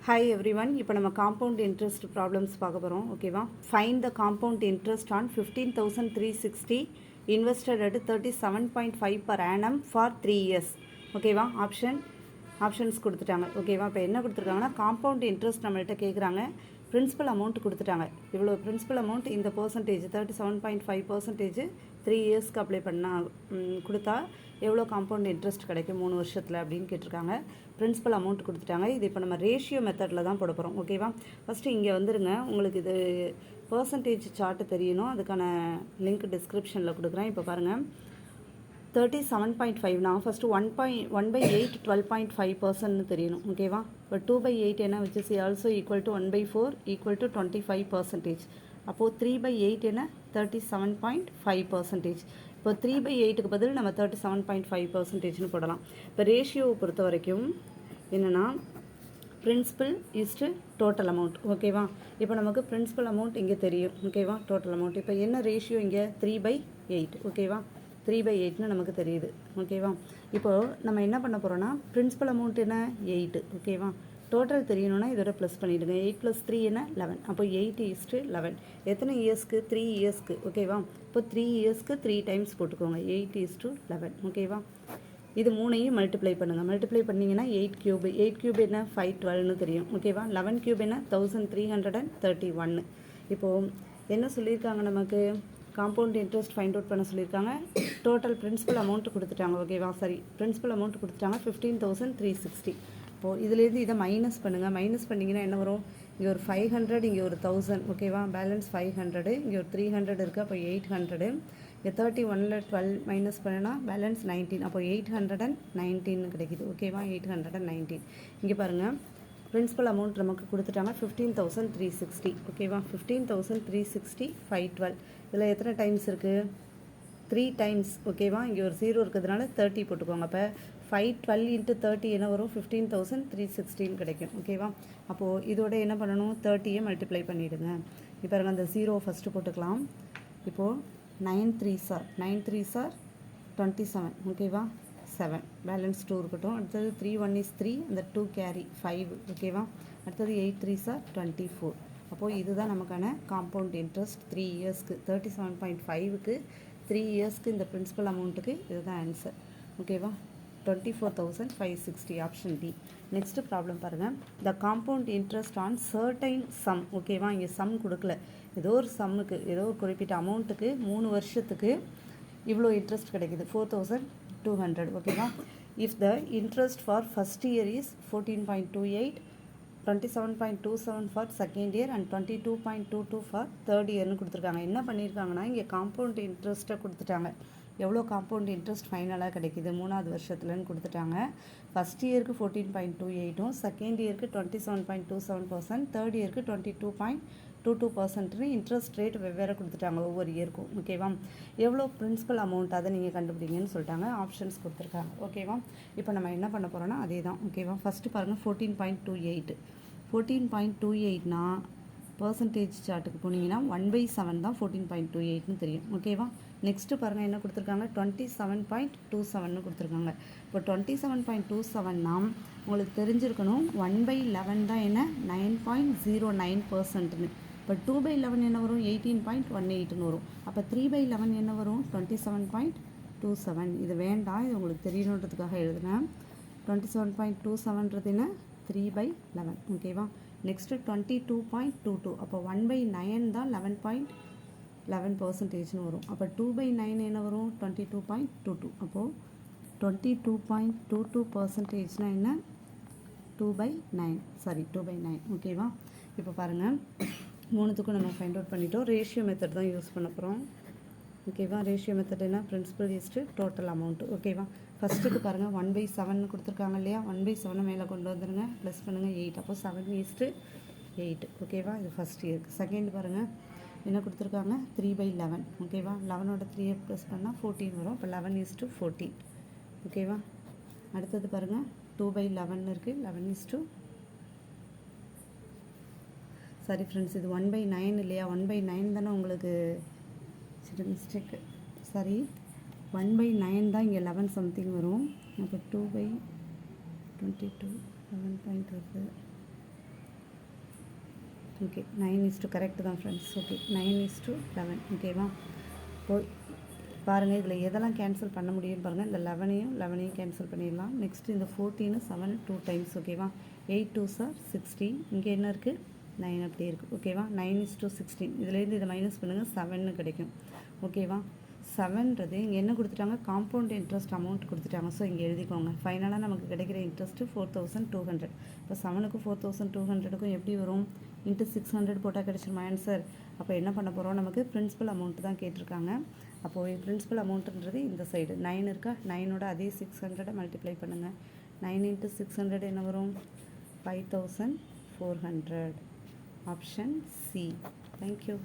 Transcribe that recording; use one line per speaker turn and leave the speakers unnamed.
Hi everyone, இப்போ நம்ம compound interest problems பார்க்க போகிறோம் ஓகேவா. Find the compound interest on 15,360 invested at 37.5 per annum for 3 years ஓகேவா. ஆப்ஷன்ஸ் கொடுத்துட்டாங்க ஓகேவா. இப்போ என்ன கொடுத்துருக்காங்கன்னா காம்பவுண்ட் இன்ட்ரெஸ்ட் நம்மள்கிட்ட கேட்குறாங்க. பிரின்சிபல் அமௌண்ட் கொடுத்துட்டாங்க. இவ்வளோ பிரின்சிபல் அமௌண்ட் இந்த பர்சன்டேஜ் 37.5% 3 இயர்ஸ்க்கு அப்ளை பண்ணால் கொடுத்தா எவ்வளோ காம்பவுண்ட் இன்ட்ரெஸ்ட் கிடைக்கும் 3 வருஷத்தில் அப்படின்னு கேட்டிருக்காங்க. பிரின்சிபல் அமௌண்ட் கொடுத்துட்டாங்க. இது இப்போ நம்ம ரேஷியோ மெத்தடில் தான் போட போகிறோம் ஓகேவா. ஃபஸ்ட்டு இங்கே வந்துடுங்க. உங்களுக்கு இது பர்சன்டேஜ் சார்ட்டு தெரியணும். அதுக்கான லிங்க் டிஸ்கிரிப்ஷனில் கொடுக்குறேன். இப்போ பாருங்கள் 37.5 நான் ஃபஸ்ட்டு 1/8 12.5% தெரியணும் ஓகேவா. இப்போ 2/8 என்ன which is also equal to 1/4 equal to 25%. அப்போது 3/8 என்ன 37.5%. இப்போ 3/8க்கு பதில் நம்ம 37.5%ன்னு போடலாம். இப்போ ரேஷியோவை பொறுத்த வரைக்கும் என்னென்னா பிரின்சிபல் இஸ்ட்டு டோட்டல் அமௌண்ட் ஓகேவா. இப்போ நமக்கு பிரின்சிபல் அமௌண்ட் இங்கே தெரியும் ஓகேவா. டோட்டல் அமௌண்ட் இப்போ என்ன ரேஷியோ இங்கே 3/8 ஓகேவா. 3/8ன்னு நமக்கு தெரியுது ஓகேவா. இப்போது நம்ம என்ன பண்ண போகிறோன்னா பிரின்சிபல் அமௌண்ட் என்ன 8 ஓகேவா. டோட்டல் தெரியணும்னா இதோட ப்ளஸ் பண்ணிவிடுங்க. 8 + 3 என்ன 11. அப்போ 8:11 எத்தனை இயர்ஸ்க்கு 3 இயர்ஸ்க்கு ஓகேவா. இப்போ 3 இயர்ஸ்க்கு 3 டைம்ஸ் போட்டுக்கோங்க 8:11 ஓகேவா. இது மூணையும் மல்டிப்ளை பண்ணுங்கள். மல்டிப்ளை பண்ணிங்கன்னா 8 கியூப் என்ன 512ன்னு தெரியும் ஓகேவா. 11 கியூப் என்ன 1331. இப்போது என்ன சொல்லியிருக்காங்க நமக்கு காம்பவுண்ட் இன்ட்ரெஸ்ட் ஃபைண்ட் அவுட் பண்ண சொல்லியிருக்காங்க. டோட்டல் பிரின்சிபல் அமௌண்ட் கொடுத்துட்டாங்க ஓகேவா. பிரின்சிபல் அமௌண்ட் கொடுத்துட்டாங்க 15,360. இப்போது இதுலேருந்து இதை மைனஸ் பண்ணுங்கள். மைனஸ் பண்ணிங்கன்னா என்ன வரும், இங்கே ஒரு 500 இங்கே ஒரு 1000 ஓகேவா. பேலன்ஸ் 500 இங்கே ஒரு 300 இருக்குது. அப்போ 800 இங்கே 31ல் 12 மைனஸ் பண்ணினா பேலன்ஸ் 19. அப்போ 819 கிடைக்கிது ஓகேவா. 819 இங்கே பாருங்கள் பிரின்சிபல் அமௌண்ட் நமக்கு கொடுத்துட்டாங்க 15,360 ஓகேவா. 15,360 512 இதில் எத்தனை டைம்ஸ் இருக்குது 3 டைம்ஸ் ஓகேவா. இங்கே ஒரு 0 இருக்கிறதுனால 30 போட்டுக்கோங்க. அப்போ 512 × 30 என்ன வரும் 15,360 கிடைக்கும் ஓகேவா. அப்போது இதோட என்ன பண்ணணும் 30யை மல்டிப்ளை பண்ணிவிடுங்க. இப்போ அந்த 0 ஃபஸ்ட்டு போட்டுக்கலாம். இப்போது 9 3s are 27 ஓகேவா. 7 பேலன்ஸ் 2 இருக்கட்டும். அடுத்தது 3 1 is 3 அந்த 2 கேரி 5 ஓகேவா. அடுத்தது 8 3s are 24. அப்போது இதுதான் நமக்கான காம்பவுண்ட் இன்ட்ரெஸ்ட் 3 இயர்ஸ்க்கு 37.5க்கு 3 இயர்ஸ்க்கு இந்த பிரின்சிபல் அமௌண்ட்டுக்கு இதுதான் ஆன்சர் ஓகேவா. 24,560 ஆப்ஷன் டி. நெக்ஸ்ட் ப்ராப்ளம் பாருங்கள். The compound interest on certain sum ஓகேவா. இங்கே சம் கொடுக்கல. ஏதோ ஒரு சம்முக்கு ஏதோ ஒரு குறிப்பிட்ட அமௌண்ட்டுக்கு 3 வருஷத்துக்கு இவ்வளோ இன்ட்ரெஸ்ட் கிடைக்கிது 4,200 ஓகேவா. If the interest for first year is 14.28 27.27 for second year and 22.22 for third இயர்னு கொடுத்துருக்காங்க. என்ன பண்ணியிருக்காங்கன்னா இங்கே காம்பவுண்ட் இன்ட்ரெஸ்ட்டை கொடுத்துட்டாங்க. எவ்வளோ காம்பவுண்ட் இன்ட்ரெஸ்ட் ஃபைனலாக கிடைக்கிது 3வது வருஷத்துலன்னு கொடுத்துட்டாங்க. ஃபஸ்ட் இயருக்கு 14.28 செகண்ட் இயருக்கு 27.27%, தேர்ட் இயருக்கு 22.22%ன்னு இன்ட்ரெஸ்ட் ரேட் வெவ்வேறு கொடுத்துட்டாங்க ஒவ்வொரு இயருக்கும் ஓகேவா. எவ்வளோ பிரின்சிபல் அமௌண்ட் அதை நீங்கள் கண்டுபிடிங்கன்னு சொல்லிட்டாங்க. ஆப்ஷன்ஸ் கொடுத்துருக்காங்க ஓகேவா. இப்போ நம்ம என்ன பண்ண போகிறோன்னா அதே தான் ஓகேவா. ஃபஸ்ட்டு பாருங்கள் 14.28 பர்சன்டேஜ் சார்ட்டுக்கு போனீங்கன்னா 1/7 தான் 14.28ன்னு தெரியும் ஓகேவா. நெக்ஸ்ட்டு பாருங்கள் என்ன கொடுத்துருக்காங்க 27.27ன்னு கொடுத்துருக்காங்க. இப்போ 27.27னா உங்களுக்கு தெரிஞ்சிருக்கணும் 1/11 தான் என்ன 9.09%ன்னு. இப்போ 2/11 என்ன வரும் 18.18ன்னு வரும். அப்போ 3/11 என்ன வரும் 27.27. இது வேண்டாம், இது உங்களுக்கு தெரியணுன்றதுக்காக எழுதுனேன். 27.27ன்றது என்ன 3/11 ஓகேவா. நெக்ஸ்ட்டு 22.22 அப்போ 1/9 தான் 11.11%ன்னு வரும். அப்போ 2/9 என்ன வரும் 22.22. அப்போது 22.22%னா என்ன 2/9 ஓகேவா. இப்போ பாருங்கள் மூணுத்துக்கும் நம்ம ஃபைண்ட் அவுட் பண்ணிட்டோம். ரேஷியோ மெத்தட் தான் யூஸ் பண்ண போகிறோம் ஓகேவா. ரேஷியோ மெத்தட் என்ன பிரின்சிபல் இஸ்ட்டு டோட்டல் அமௌண்ட்டு ஓகேவா. ஃபஸ்ட்டுக்கு பாருங்கள் 1/7 கொடுத்துருக்காங்க இல்லையா. 1/7 மேலே கொண்டு வந்துடுங்க. ப்ளஸ் பண்ணுங்கள் 8. அப்போ 7:8 ஓகேவா. இது ஃபஸ்ட் இயருக்கு. செகண்ட் பாருங்கள் என்ன கொடுத்துருக்காங்க 3/11 ஓகேவா. 11ஓட 3 ப்ளஸ் பண்ணால் 14 வரும். அப்போ 11:14 ஓகேவா. அடுத்தது பாருங்கள் 2/11 இருக்குது 11 சரி ஃப்ரெண்ட்ஸ் இது 1/9 இல்லையா. 1/9 தானே உங்களுக்கு சின்ன மிஸ்டேக்கு. சரி 1/9 தான் இங்கே 11 சம்திங் வரும். அப்போ 2/22 11 பாயிண்ட் வருது ஓகே 9:2 கரெக்டு தான் ஃப்ரெண்ட்ஸ். ஓகே 9:11 ஓகேவா. இப்போது பாருங்கள் இதில் எதெல்லாம் கேன்சல் பண்ண முடியும்னு பாருங்கள். இந்த 11ஐயும் கேன்சல் பண்ணிடலாம். நெக்ஸ்ட்டு இந்த 14 7 2 டைம்ஸ் ஓகேவா. 8 2s are 16. இங்கே என்ன இருக்குது 9 அப்படியே இருக்குது ஓகேவா. 9:16 இதுலேருந்து இதை மைனஸ் பண்ணுங்கள் 7 கிடைக்கும் ஓகேவா. 7ன்றது இங்கே என்ன கொடுத்துட்டாங்க, காம்பவுண்ட் இன்ட்ரெஸ்ட் அமௌண்ட் கொடுத்துட்டாங்க. ஸோ இங்கே எழுதிக்கோங்க. ஃபைனலாக நமக்கு கிடைக்கிற இன்ட்ரெஸ்ட்டு 4200. இப்போ 7க்கும் 4200க்கும் எப்படி வரும், இன்ட்டு 600 போட்டால் கிடச்சிருமா ஆன்சர். அப்போ என்ன பண்ண போகிறோம், நமக்கு பிரின்சிபல் அமௌண்ட் தான் கேட்டிருக்காங்க. அப்போது பிரின்சிபல் அமௌண்ட்டுன்றது இந்த சைடு 9 இருக்கா, 9ஓட அதே 600 மல்டிப்ளை பண்ணுங்கள். 9 × 600 என்ன வரும், 5400. Option C. தேங்க்யூ.